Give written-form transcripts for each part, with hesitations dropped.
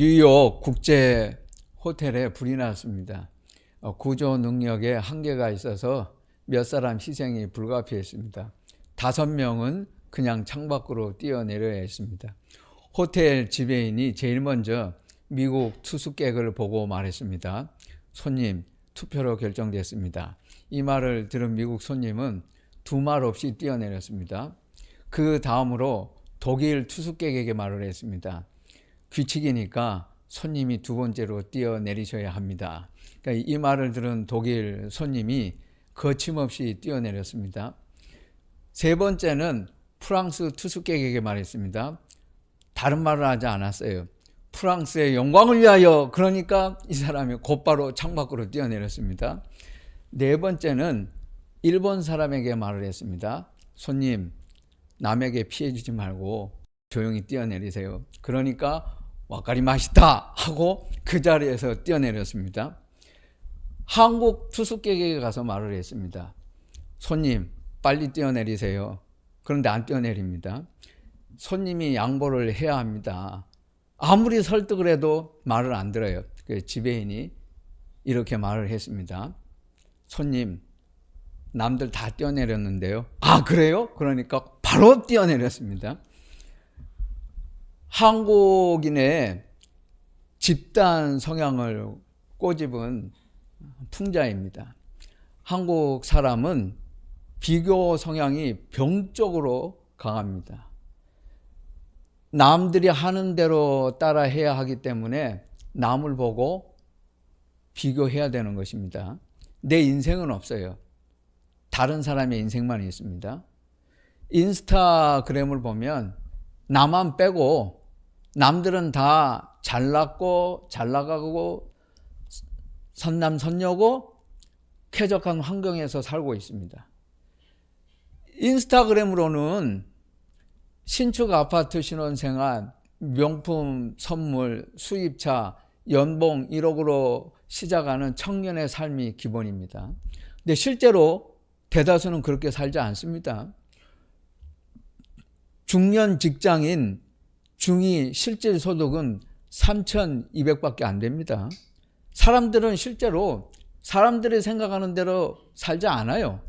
뉴욕 국제 호텔에 불이 났습니다. 구조 능력에 한계가 있어서 몇 사람 희생이 불가피했습니다. 5명은 그냥 창밖으로 뛰어내려야 했습니다. 호텔 지배인이 제일 먼저 미국 투숙객을 보고 말했습니다. 손님, 투표로 결정됐습니다. 이 말을 들은 미국 손님은 두 말 없이 뛰어내렸습니다. 그 다음으로 독일 투숙객에게 말을 했습니다. 규칙이니까 손님이 두 번째로 뛰어내리셔야 합니다. 그러니까 이 말을 들은 독일 손님이 거침없이 뛰어내렸습니다. 세 번째는 프랑스 투숙객에게 말했습니다. 다른 말을 하지 않았어요. 프랑스의 영광을 위하여. 그러니까 이 사람이 곧바로 창밖으로 뛰어내렸습니다. 네 번째는 일본 사람에게 말을 했습니다. 손님, 남에게 피해 주지 말고 조용히 뛰어내리세요. 그러니까 와카리 마시다 하고 그 자리에서 뛰어내렸습니다. 한국 투숙객에게 가서 말을 했습니다. 손님, 빨리 뛰어내리세요. 그런데 안 뛰어내립니다. 손님이 양보를 해야 합니다. 아무리 설득을 해도 말을 안 들어요. 그 지배인이 이렇게 말을 했습니다. 손님, 남들 다 뛰어내렸는데요. 아, 그래요? 그러니까 바로 뛰어내렸습니다. 한국인의 집단 성향을 꼬집은 풍자입니다. 한국 사람은 비교 성향이 병적으로 강합니다. 남들이 하는 대로 따라 해야 하기 때문에 남을 보고 비교해야 되는 것입니다. 내 인생은 없어요. 다른 사람의 인생만 있습니다. 인스타그램을 보면 나만 빼고 남들은 다 잘났고 잘나가고 선남선녀고 쾌적한 환경에서 살고 있습니다. 인스타그램으로는 신축 아파트 신혼생활, 명품 선물, 수입차, 연봉 1억으로 시작하는 청년의 삶이 기본입니다. 근데 실제로 대다수는 그렇게 살지 않습니다. 중년 직장인 중위 실질 소득은 3,200밖에 안 됩니다. 사람들은 실제로 사람들이 생각하는 대로 살지 않아요.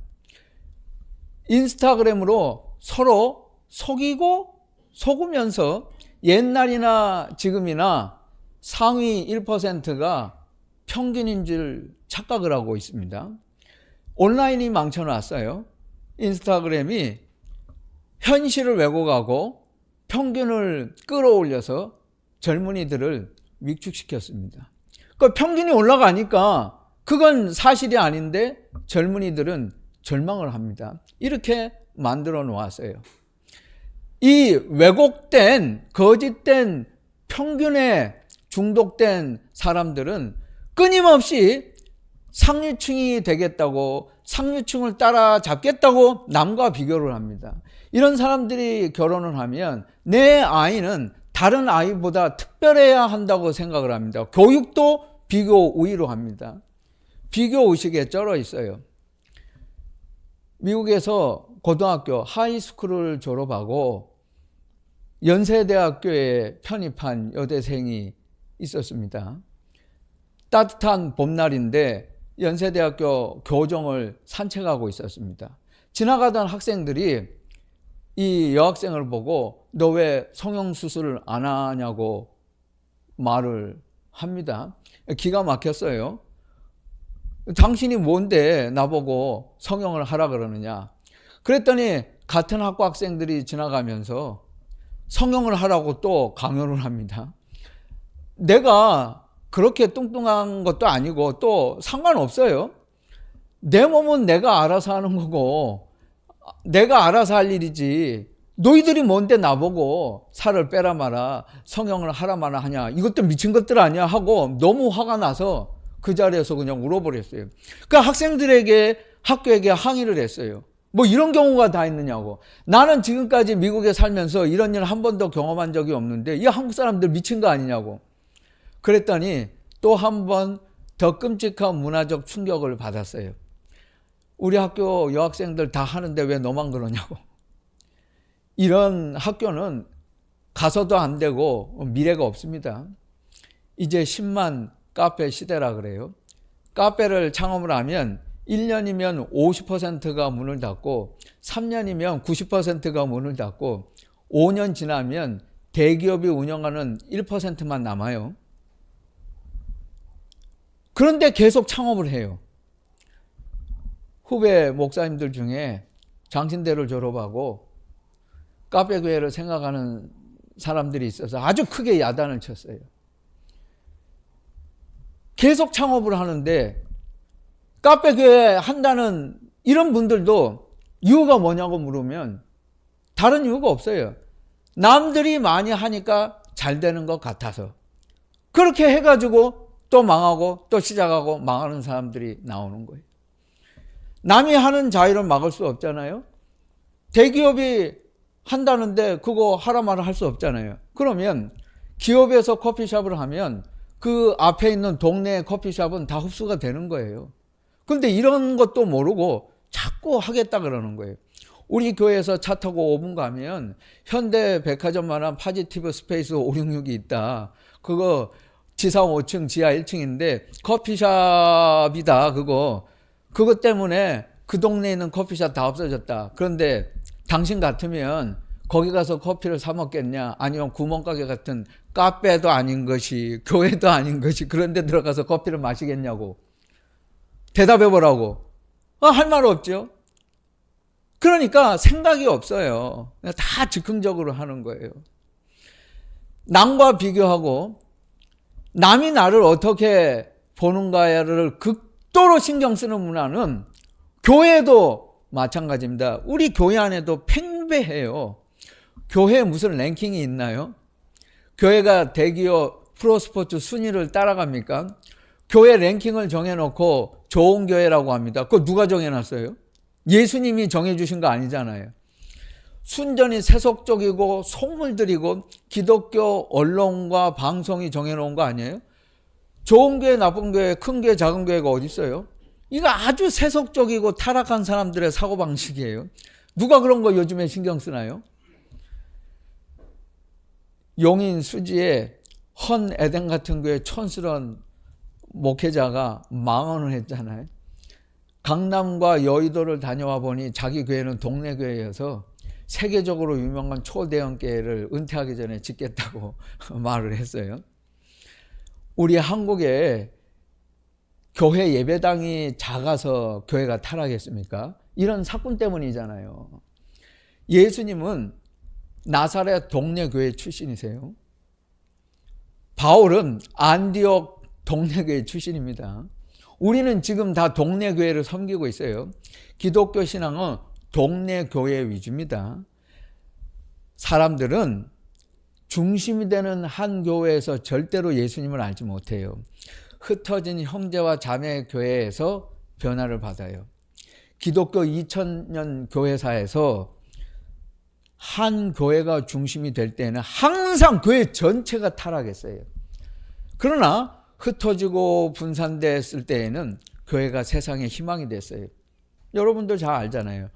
인스타그램으로 서로 속이고 속으면서 옛날이나 지금이나 상위 1%가 평균인 줄 착각을 하고 있습니다. 온라인이 망쳐놨어요. 인스타그램이 현실을 왜곡하고 평균을 끌어올려서 젊은이들을 위축시켰습니다. 그 평균이 올라가니까 그건 사실이 아닌데 젊은이들은 절망을 합니다. 이렇게 만들어 놓았어요. 이 왜곡된 거짓된 평균에 중독된 사람들은 끊임없이 상류층이 되겠다고 상류층을 따라잡겠다고 남과 비교를 합니다. 이런 사람들이 결혼을 하면 내 아이는 다른 아이보다 특별해야 한다고 생각을 합니다. 교육도 비교 우위로 합니다. 비교 의식에 쩔어 있어요. 미국에서 고등학교 하이스쿨을 졸업하고 연세대학교에 편입한 여대생이 있었습니다. 따뜻한 봄날인데 연세대학교 교정을 산책하고 있었습니다. 지나가던 학생들이 이 여학생을 보고 너 왜 성형수술을 안 하냐고 말을 합니다. 기가 막혔어요. 당신이 뭔데 나보고 성형을 하라 그러느냐. 그랬더니 같은 학과 학생들이 지나가면서 성형을 하라고 또 강요를 합니다. 내가 그렇게 뚱뚱한 것도 아니고 또 상관없어요. 내 몸은 내가 알아서 하는 거고 내가 알아서 할 일이지 너희들이 뭔데 나보고 살을 빼라 마라 성형을 하라 마라 하냐. 이것도 미친 것들 아니야 하고 너무 화가 나서 그 자리에서 그냥 울어버렸어요. 그 학생들에게 학교에게 항의를 했어요. 뭐 이런 경우가 다 있느냐고. 나는 지금까지 미국에 살면서 이런 일 한 번도 경험한 적이 없는데 이 한국 사람들 미친 거 아니냐고. 그랬더니 또 한 번 더 끔찍한 문화적 충격을 받았어요. 우리 학교 여학생들 다 하는데 왜 너만 그러냐고. 이런 학교는 가서도 안 되고 미래가 없습니다. 이제 10만 카페 시대라 그래요. 카페를 창업을 하면 1년이면 50%가 문을 닫고 3년이면 90%가 문을 닫고 5년 지나면 대기업이 운영하는 1%만 남아요. 그런데 계속 창업을 해요. 후배 목사님들 중에 장신대를 졸업하고 카페 교회를 생각하는 사람들이 있어서 아주 크게 야단을 쳤어요. 계속 창업을 하는데 카페 교회 한다는 이런 분들도 이유가 뭐냐고 물으면 다른 이유가 없어요. 남들이 많이 하니까 잘 되는 것 같아서. 그렇게 해가지고 또 망하고 또 시작하고 망하는 사람들이 나오는 거예요. 남이 하는 자유를 막을 수 없잖아요. 대기업이 한다는데 그거 하라 말아 할 수 없잖아요. 그러면 기업에서 커피숍을 하면 그 앞에 있는 동네 커피숍은 다 흡수가 되는 거예요. 그런데 이런 것도 모르고 자꾸 하겠다 그러는 거예요. 우리 교회에서 차 타고 5분 가면 현대 백화점만한 파지티브 스페이스 566이 있다. 그거 지상 5층 지하 1층인데 커피숍이다. 그것 때문에 그 동네에 있는 커피숍 다 없어졌다. 그런데 당신 같으면 거기 가서 커피를 사 먹겠냐? 아니면 구멍가게 같은 카페도 아닌 것이 교회도 아닌 것이 그런 데 들어가서 커피를 마시겠냐고 대답해 보라고. 할 말 없죠. 그러니까 생각이 없어요. 다 즉흥적으로 하는 거예요. 남과 비교하고 남이 나를 어떻게 보는가를 극도로 신경 쓰는 문화는 교회도 마찬가지입니다. 우리 교회 안에도 팽배해요. 교회에 무슨 랭킹이 있나요? 교회가 대기업 프로스포츠 순위를 따라갑니까? 교회 랭킹을 정해놓고 좋은 교회라고 합니다. 그거 누가 정해놨어요? 예수님이 정해주신 거 아니잖아요. 순전히 세속적이고 속물들이고 기독교 언론과 방송이 정해놓은 거 아니에요? 좋은 교회, 나쁜 교회, 큰 교회, 작은 교회가 어디 있어요? 이거 아주 세속적이고 타락한 사람들의 사고방식이에요. 누가 그런 거 요즘에 신경 쓰나요? 용인 수지에 헌 에덴 같은 교회 촌스러운 목회자가 망언을 했잖아요. 강남과 여의도를 다녀와 보니 자기 교회는 동네 교회여서 세계적으로 유명한 초대형 교회를 은퇴하기 전에 짓겠다고 말을 했어요. 우리 한국에 교회 예배당이 작아서 교회가 타락했습니까? 이런 사건 때문이잖아요. 예수님은 나사렛 동네 교회 출신이세요. 바울은 안디옥 동네 교회 출신입니다. 우리는 지금 다 동네 교회를 섬기고 있어요. 기독교 신앙은 동네 교회 위주입니다. 사람들은 중심이 되는 한 교회에서 절대로 예수님을 알지 못해요. 흩어진 형제와 자매 교회에서 변화를 받아요. 기독교 2000년 교회사에서 한 교회가 중심이 될 때는 항상 교회 전체가 타락했어요. 그러나 흩어지고 분산됐을 때에는 교회가 세상의 희망이 됐어요. 여러분들 잘 알잖아요.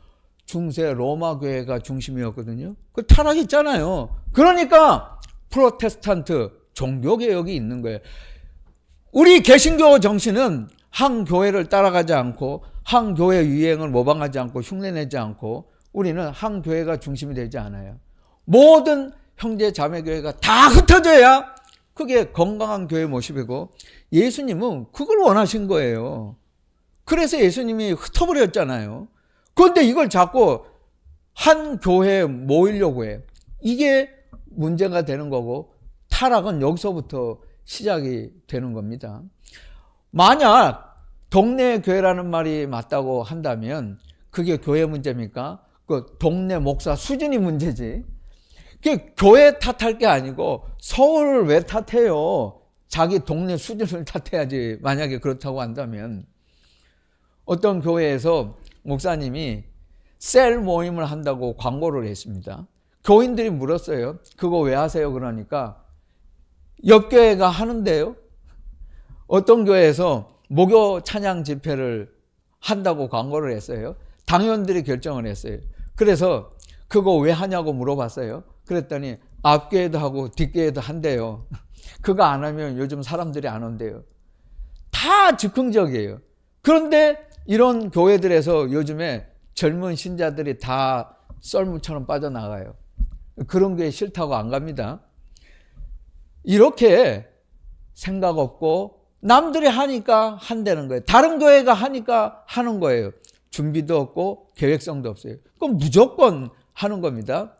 중세 로마 교회가 중심이었거든요. 그 타락했잖아요. 그러니까 프로테스탄트 종교개혁이 있는 거예요. 우리 개신교 정신은 한 교회를 따라가지 않고 한 교회 유행을 모방하지 않고 흉내내지 않고 우리는 한 교회가 중심이 되지 않아요. 모든 형제 자매 교회가 다 흩어져야 그게 건강한 교회 모습이고 예수님은 그걸 원하신 거예요. 그래서 예수님이 흩어버렸잖아요. 그런데 이걸 자꾸 한 교회에 모이려고 해요. 이게 문제가 되는 거고 타락은 여기서부터 시작이 되는 겁니다. 만약 동네 교회라는 말이 맞다고 한다면 그게 교회 문제입니까? 그 동네 목사 수준이 문제지. 그게 교회 탓할 게 아니고 서울을 왜 탓해요? 자기 동네 수준을 탓해야지. 만약에 그렇다고 한다면 어떤 교회에서 목사님이 셀 모임을 한다고 광고를 했습니다. 교인들이 물었어요. 그거 왜 하세요? 그러니까 옆 교회가 하는데요. 어떤 교회에서 목요 찬양 집회를 한다고 광고를 했어요. 당원들이 결정을 했어요. 그래서 그거 왜 하냐고 물어봤어요. 그랬더니 앞교회도 하고 뒷교회도 한대요. 그거 안 하면 요즘 사람들이 안 온대요. 다 즉흥적이에요. 그런데 이런 교회들에서 요즘에 젊은 신자들이 다 썰물처럼 빠져나가요. 그런 게 싫다고 안 갑니다. 이렇게 생각 없고 남들이 하니까 한다는 거예요. 다른 교회가 하니까 하는 거예요. 준비도 없고 계획성도 없어요. 그럼 무조건 하는 겁니다.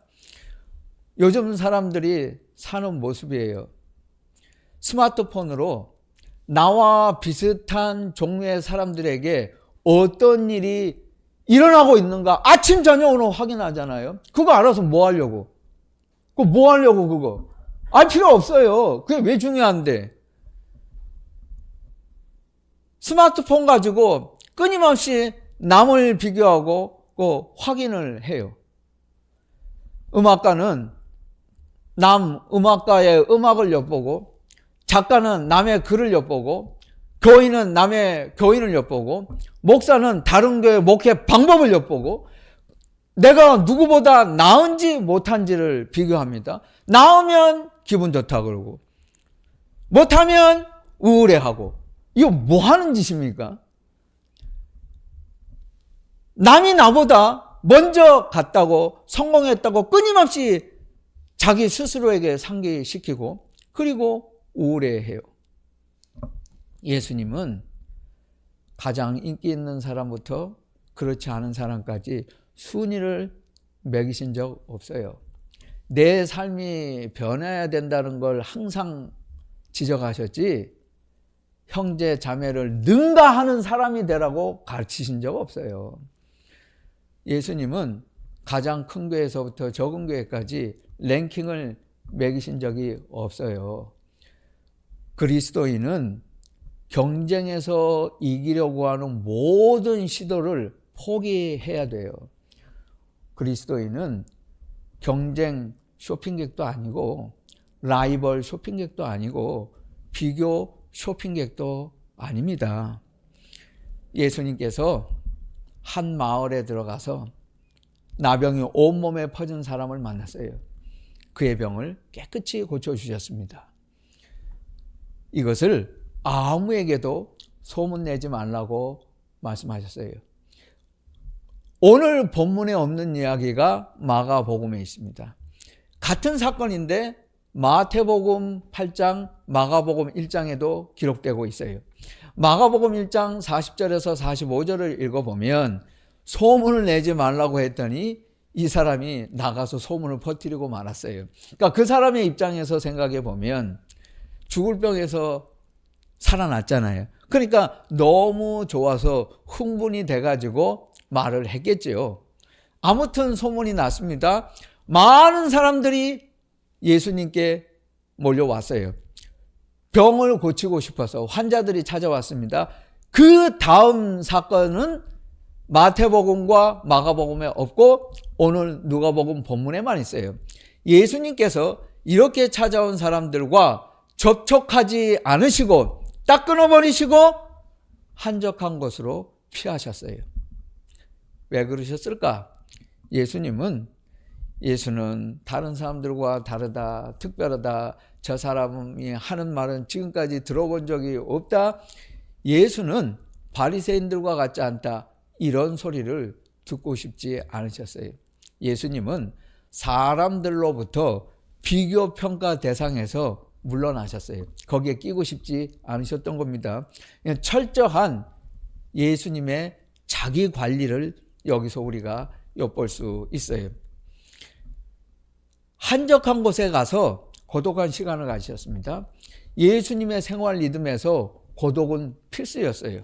요즘 사람들이 사는 모습이에요. 스마트폰으로 나와 비슷한 종류의 사람들에게 어떤 일이 일어나고 있는가 아침 저녁으로 확인하잖아요. 그거 알아서 뭐 하려고? 그거 뭐 하려고 그거? 알 필요 없어요. 그게 왜 중요한데? 스마트폰 가지고 끊임없이 남을 비교하고 확인을 해요. 음악가는 남 음악가의 음악을 엿보고, 작가는 남의 글을 엿보고, 교인은 남의 교인을 엿보고, 목사는 다른 교회 목회 방법을 엿보고, 내가 누구보다 나은지 못한지를 비교합니다. 나으면 기분 좋다 그러고, 못하면 우울해하고. 이거 뭐 하는 짓입니까? 남이 나보다 먼저 갔다고, 성공했다고 끊임없이 자기 스스로에게 상기시키고, 그리고 우울해해요. 예수님은 가장 인기 있는 사람부터 그렇지 않은 사람까지 순위를 매기신 적 없어요. 내 삶이 변해야 된다는 걸 항상 지적하셨지, 형제 자매를 능가하는 사람이 되라고 가르치신 적 없어요. 예수님은 가장 큰 교회에서부터 적은 교회까지 랭킹을 매기신 적이 없어요. 그리스도인은 경쟁에서 이기려고 하는 모든 시도를 포기해야 돼요. 그리스도인은 경쟁 쇼핑객도 아니고, 라이벌 쇼핑객도 아니고, 비교 쇼핑객도 아닙니다. 예수님께서 한 마을에 들어가서 나병이 온몸에 퍼진 사람을 만났어요. 그의 병을 깨끗이 고쳐주셨습니다. 이것을 아무에게도 소문내지 말라고 말씀하셨어요. 오늘 본문에 없는 이야기가 마가복음에 있습니다. 같은 사건인데 마태복음 8장, 마가복음 1장에도 기록되고 있어요. 마가복음 1장 40절에서 45절을 읽어보면 소문을 내지 말라고 했더니 이 사람이 나가서 소문을 퍼뜨리고 말았어요. 그러니까 그 사람의 입장에서 생각해 보면 죽을 병에서 살아났잖아요. 그러니까 너무 좋아서 흥분이 돼가지고 말을 했겠죠. 아무튼 소문이 났습니다. 많은 사람들이 예수님께 몰려왔어요. 병을 고치고 싶어서 환자들이 찾아왔습니다. 그 다음 사건은 마태복음과 마가복음에 없고 오늘 누가복음 본문에만 있어요. 예수님께서 이렇게 찾아온 사람들과 접촉하지 않으시고 딱 끊어버리시고 한적한 곳으로 피하셨어요. 왜 그러셨을까? 예수는 다른 사람들과 다르다, 특별하다, 저 사람이 하는 말은 지금까지 들어본 적이 없다, 예수는 바리새인들과 같지 않다, 이런 소리를 듣고 싶지 않으셨어요. 예수님은 사람들로부터 비교 평가 대상에서 물러나셨어요. 거기에 끼고 싶지 않으셨던 겁니다. 철저한 예수님의 자기 관리를 여기서 우리가 엿볼 수 있어요. 한적한 곳에 가서 고독한 시간을 가지셨습니다. 예수님의 생활 리듬에서 고독은 필수였어요.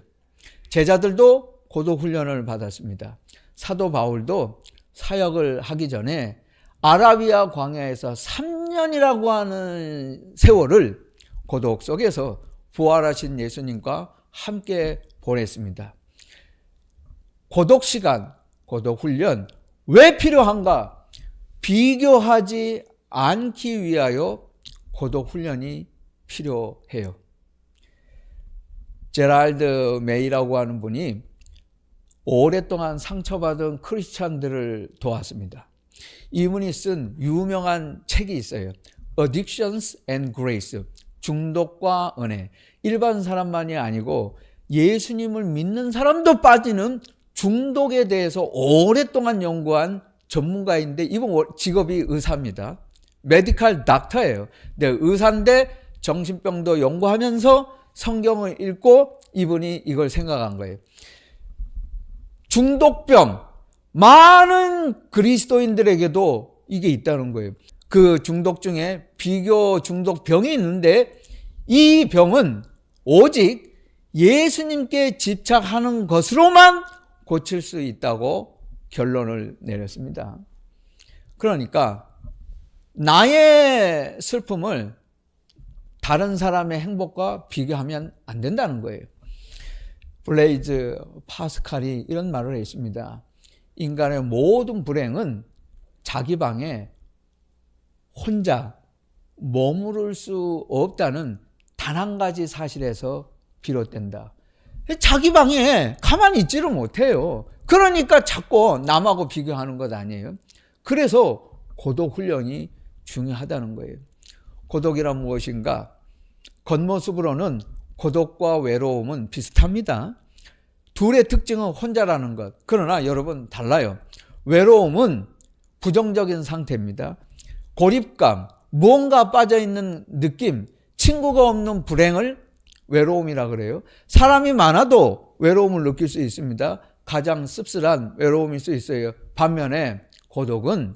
제자들도 고독 훈련을 받았습니다. 사도 바울도 사역을 하기 전에 아라비아 광야에서 3년이라고 하는 세월을 고독 속에서 부활하신 예수님과 함께 보냈습니다. 고독 시간, 고독 훈련 왜 필요한가? 비교하지 않기 위하여 고독 훈련이 필요해요. 제랄드 메이라고 하는 분이 오랫동안 상처받은 크리스찬들을 도왔습니다. 이분이 쓴 유명한 책이 있어요. Addictions and Grace, 중독과 은혜. 일반 사람만이 아니고 예수님을 믿는 사람도 빠지는 중독에 대해서 오랫동안 연구한 전문가인데 이분 직업이 의사입니다. 메디컬 닥터예요. 네, 의사인데 정신병도 연구하면서 성경을 읽고 이분이 이걸 생각한 거예요. 중독병, 많은 그리스도인들에게도 이게 있다는 거예요. 그 중독 중에 비교 중독병이 있는데 이 병은 오직 예수님께 집착하는 것으로만 고칠 수 있다고 결론을 내렸습니다. 그러니까 나의 슬픔을 다른 사람의 행복과 비교하면 안 된다는 거예요. 블레이즈 파스칼이 이런 말을 했습니다. 인간의 모든 불행은 자기 방에 혼자 머무를 수 없다는 단 한 가지 사실에서 비롯된다. 자기 방에 가만히 있지를 못해요. 그러니까 자꾸 남하고 비교하는 것 아니에요. 그래서 고독 훈련이 중요하다는 거예요. 고독이란 무엇인가? 겉모습으로는 고독과 외로움은 비슷합니다. 둘의 특징은 혼자라는 것. 그러나 여러분 달라요. 외로움은 부정적인 상태입니다. 고립감, 무언가 빠져있는 느낌, 친구가 없는 불행을 외로움이라 그래요. 사람이 많아도 외로움을 느낄 수 있습니다. 가장 씁쓸한 외로움일 수 있어요. 반면에 고독은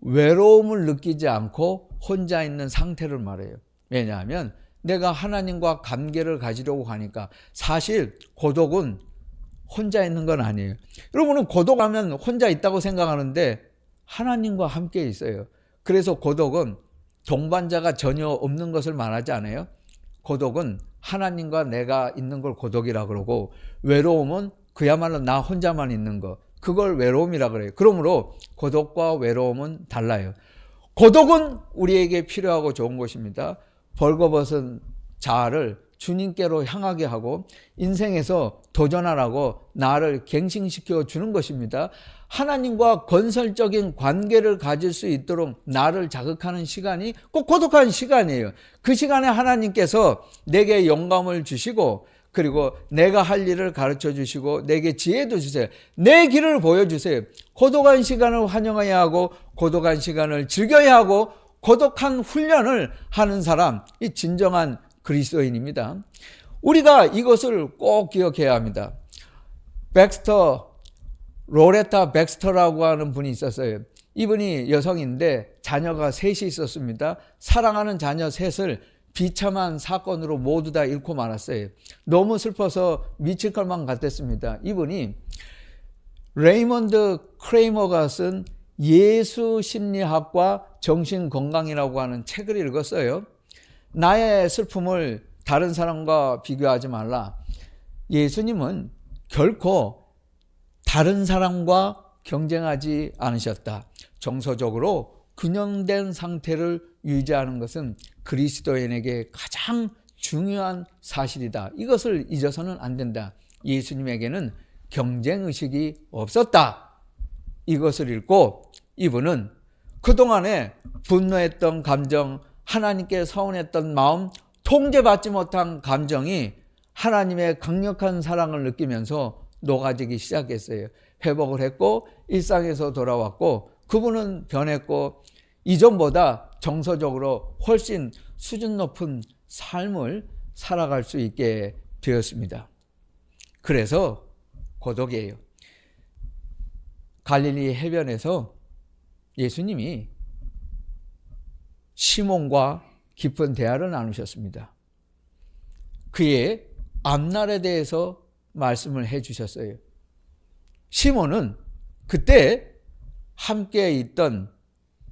외로움을 느끼지 않고 혼자 있는 상태를 말해요. 왜냐하면 내가 하나님과 관계를 가지려고 하니까. 사실 고독은 혼자 있는 건 아니에요. 여러분은 고독하면 혼자 있다고 생각하는데 하나님과 함께 있어요. 그래서 고독은 동반자가 전혀 없는 것을 말하지 않아요. 고독은 하나님과 내가 있는 걸 고독이라 그러고, 외로움은 그야말로 나 혼자만 있는 거, 그걸 외로움이라 그래요. 그러므로 고독과 외로움은 달라요. 고독은 우리에게 필요하고 좋은 것입니다. 벌거벗은 자아를 주님께로 향하게 하고 인생에서 도전하라고 나를 갱신시켜 주는 것입니다. 하나님과 건설적인 관계를 가질 수 있도록 나를 자극하는 시간이 꼭 고독한 시간이에요. 그 시간에 하나님께서 내게 영감을 주시고, 그리고 내가 할 일을 가르쳐 주시고 내게 지혜도 주세요. 내 길을 보여주세요. 고독한 시간을 환영해야 하고 고독한 시간을 즐겨야 하고 고독한 훈련을 하는 사람, 이 진정한 그리스도인입니다. 우리가 이것을 꼭 기억해야 합니다. 로레타 백스터라고 하는 분이 있었어요. 이분이 여성인데 자녀가 셋이 있었습니다. 사랑하는 자녀 셋을 비참한 사건으로 모두 다 잃고 말았어요. 너무 슬퍼서 미칠 것만 같았습니다. 이분이 레이먼드 크레이머가 쓴 예수 심리학과 정신건강이라고 하는 책을 읽었어요. 나의 슬픔을 다른 사람과 비교하지 말라. 예수님은 결코 다른 사람과 경쟁하지 않으셨다. 정서적으로 균형된 상태를 유지하는 것은 그리스도인에게 가장 중요한 사실이다. 이것을 잊어서는 안 된다. 예수님에게는 경쟁의식이 없었다. 이것을 읽고 이분은 그동안에 분노했던 감정, 하나님께 서운했던 마음, 통제받지 못한 감정이 하나님의 강력한 사랑을 느끼면서 녹아지기 시작했어요. 회복을 했고 일상에서 돌아왔고 그분은 변했고 이전보다 정서적으로 훨씬 수준 높은 삶을 살아갈 수 있게 되었습니다. 그래서 고독이에요. 갈릴리 해변에서 예수님이 시몬과 깊은 대화를 나누셨습니다. 그의 앞날에 대해서 말씀을 해 주셨어요. 시몬은 그때 함께 있던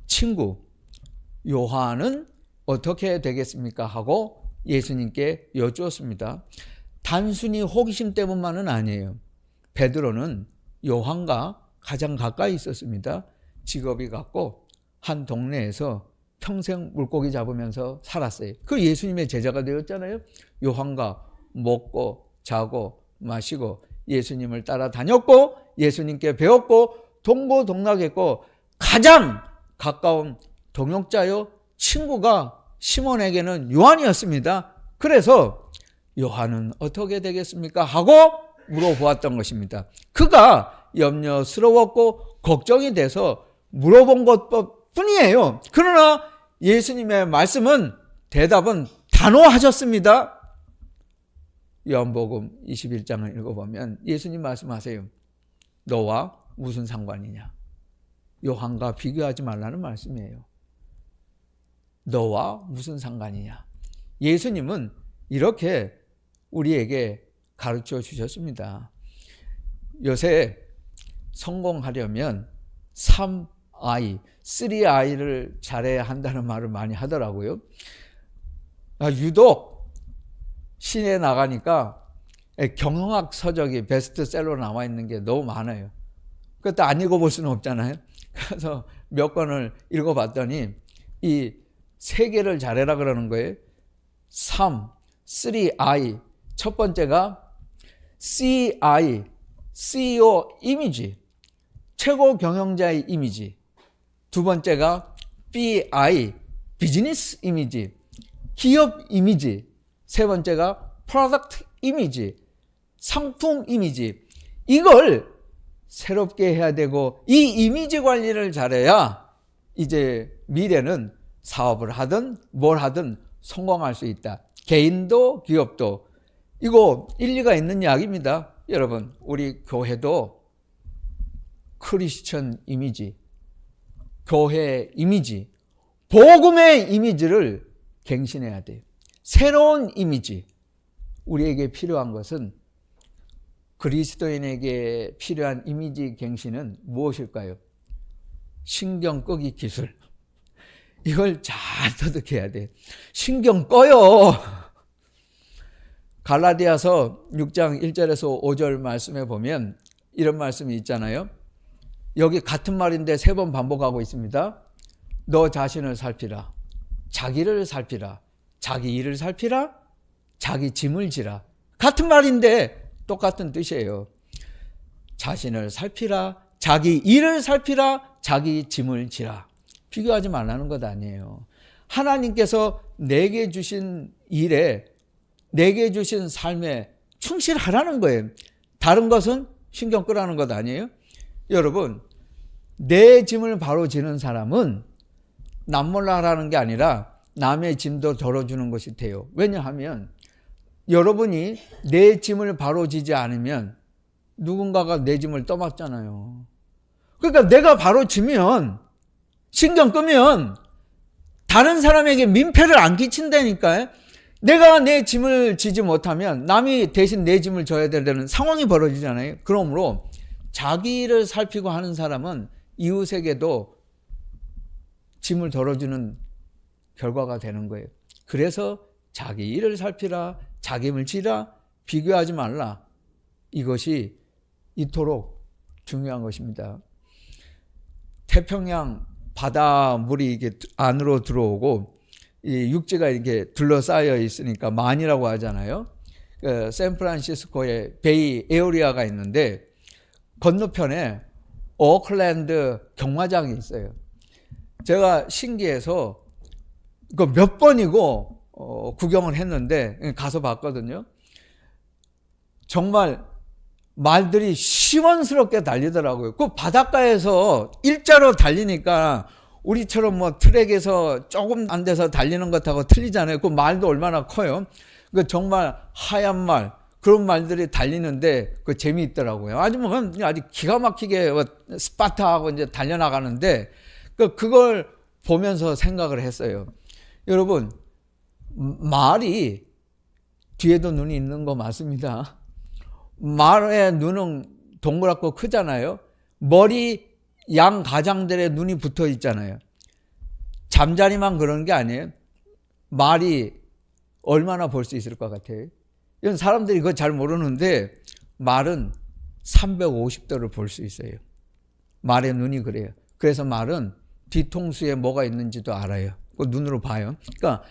친구 요한은 어떻게 되겠습니까? 하고 예수님께 여쭈었습니다. 단순히 호기심 때문만은 아니에요. 베드로는 요한과 가장 가까이 있었습니다. 직업이 같고 한 동네에서 평생 물고기 잡으면서 살았어요. 그 예수님의 제자가 되었잖아요. 요한과 먹고 자고 마시고 예수님을 따라다녔고 예수님께 배웠고 동고동락했고 가장 가까운 동역자요 친구가 시몬에게는 요한이었습니다. 그래서 요한은 어떻게 되겠습니까? 하고 물어보았던 것입니다. 그가 염려스러웠고 걱정이 돼서 물어본 것뿐이에요. 그러나 예수님의 말씀은 대답은 단호하셨습니다. 요한복음 21장을 읽어보면 예수님 말씀하세요. 너와 무슨 상관이냐? 요한과 비교하지 말라는 말씀이에요. 너와 무슨 상관이냐? 예수님은 이렇게 우리에게 가르쳐 주셨습니다. 요새 성공하려면 3I, 3I를 잘해야 한다는 말을 많이 하더라고요. 유독 시내에 나가니까 경영학 서적이 베스트셀러로 나와 있는 게 너무 많아요. 그것도 안 읽어볼 수는 없잖아요. 그래서 몇 권을 읽어봤더니 이 3개를 잘해라 그러는 거예요. 3I. 첫 번째가 CI, CEO 이미지, 최고 경영자의 이미지. 두 번째가 BI, 비즈니스 이미지, 기업 이미지. 세 번째가 프로덕트 이미지, 상품 이미지. 이걸 새롭게 해야 되고 이 이미지 관리를 잘해야 이제 미래는 사업을 하든 뭘 하든 성공할 수 있다. 개인도 기업도. 이거 일리가 있는 이야기입니다. 여러분, 우리 교회도 크리스천 이미지, 교회 이미지, 복음의 이미지를 갱신해야 돼요. 새로운 이미지. 우리에게 필요한 것은, 그리스도인에게 필요한 이미지 갱신은 무엇일까요? 신경 끄기 기술. 이걸 잘 터득해야 돼. 신경 꺼요. 갈라디아서 6장 1절에서 5절 말씀에 보면 이런 말씀이 있잖아요. 여기 같은 말인데 3번 반복하고 있습니다. 너 자신을 살피라. 자기를 살피라. 자기 일을 살피라. 자기 짐을 지라. 같은 말인데 똑같은 뜻이에요. 자신을 살피라. 자기 일을 살피라. 자기 짐을 지라. 비교하지 말라는 것 아니에요. 하나님께서 내게 주신 일에, 내게 주신 삶에 충실하라는 거예요. 다른 것은 신경 끄라는 것 아니에요? 여러분, 내 짐을 바로 지는 사람은 남몰라라는 게 아니라 남의 짐도 덜어주는 것이 돼요. 왜냐하면 여러분이 내 짐을 바로 지지 않으면 누군가가 내 짐을 떠맡잖아요. 그러니까 내가 바로 지면, 신경 끄면 다른 사람에게 민폐를 안 끼친다니까요. 내가 내 짐을 지지 못하면 남이 대신 내 짐을 져야 되는 상황이 벌어지잖아요. 그러므로 자기를 살피고 하는 사람은 이웃에게도 짐을 덜어주는 결과가 되는 거예요. 그래서 자기 일을 살피라, 자기 힘을 지라, 비교하지 말라. 이것이 이토록 중요한 것입니다. 태평양 바다 물이 이게 안으로 들어오고 이 육지가 이렇게 둘러싸여 있으니까 만이라고 하잖아요. 샌프란시스코에 베이 에어리아가 있는데 건너편에 오클랜드 경마장이 있어요. 제가 신기해서 그 몇 번이고 구경을 했는데 가서 봤거든요. 정말 말들이 시원스럽게 달리더라고요. 그 바닷가에서 일자로 달리니까 우리처럼 뭐 트랙에서 조금 안 돼서 달리는 것하고 틀리잖아요. 그 말도 얼마나 커요. 그 정말 하얀 말, 그런 말들이 달리는데 그 재미있더라고요. 아주 기가 막히게 스파타하고 이제 달려나가는데 그걸 보면서 생각을 했어요. 여러분, 말이 뒤에도 눈이 있는 거 맞습니다. 말의 눈은 동그랗고 크잖아요. 머리 양 가장들의 눈이 붙어 있잖아요. 잠자리만 그런 게 아니에요. 말이 얼마나 볼 수 있을 것 같아요? 이런 사람들이 그거 잘 모르는데 말은 350도를 볼 수 있어요. 말의 눈이 그래요. 그래서 말은 뒤통수에 뭐가 있는지도 알아요. 그 눈으로 봐요. 그러니까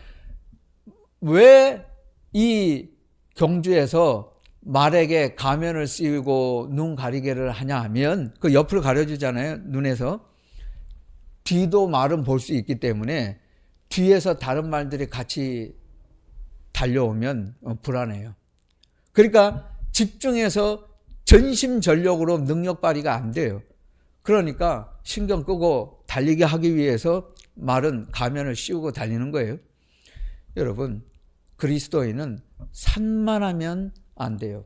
왜 이 경주에서 말에게 가면을 씌우고 눈 가리개를 하냐 하면 그 옆을 가려주잖아요. 눈에서. 뒤도 말은 볼 수 있기 때문에 뒤에서 다른 말들이 같이 달려오면 불안해요. 그러니까 집중해서 전심전력으로 능력 발휘가 안 돼요. 그러니까 신경 끄고 달리게 하기 위해서 말은 가면을 씌우고 달리는 거예요. 여러분, 그리스도인은 산만하면 안 돼요.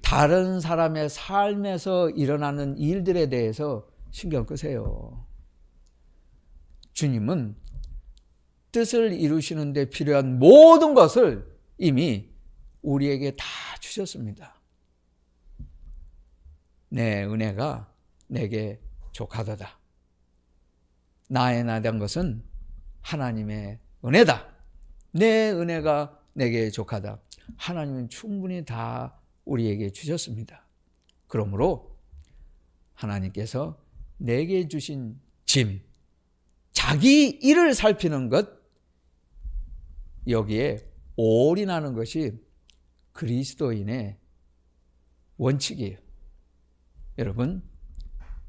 다른 사람의 삶에서 일어나는 일들에 대해서 신경 끄세요. 주님은 뜻을 이루시는 데 필요한 모든 것을 이미 우리에게 다 주셨습니다. 내 은혜가 내게 족하도다. 나에 대한 것은 하나님의 은혜다. 내 은혜가 내게 족하다. 하나님은 충분히 다 우리에게 주셨습니다. 그러므로 하나님께서 내게 주신 짐, 자기 일을 살피는 것, 여기에 올인하는 것이 그리스도인의 원칙이에요. 여러분,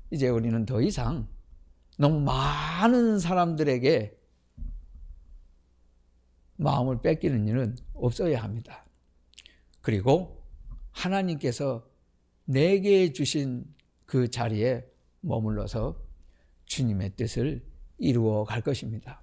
이제 우리는 더 이상 너무 많은 사람들에게 마음을 뺏기는 일은 없어야 합니다. 그리고 하나님께서 내게 주신 그 자리에 머물러서 주님의 뜻을 이루어 갈 것입니다.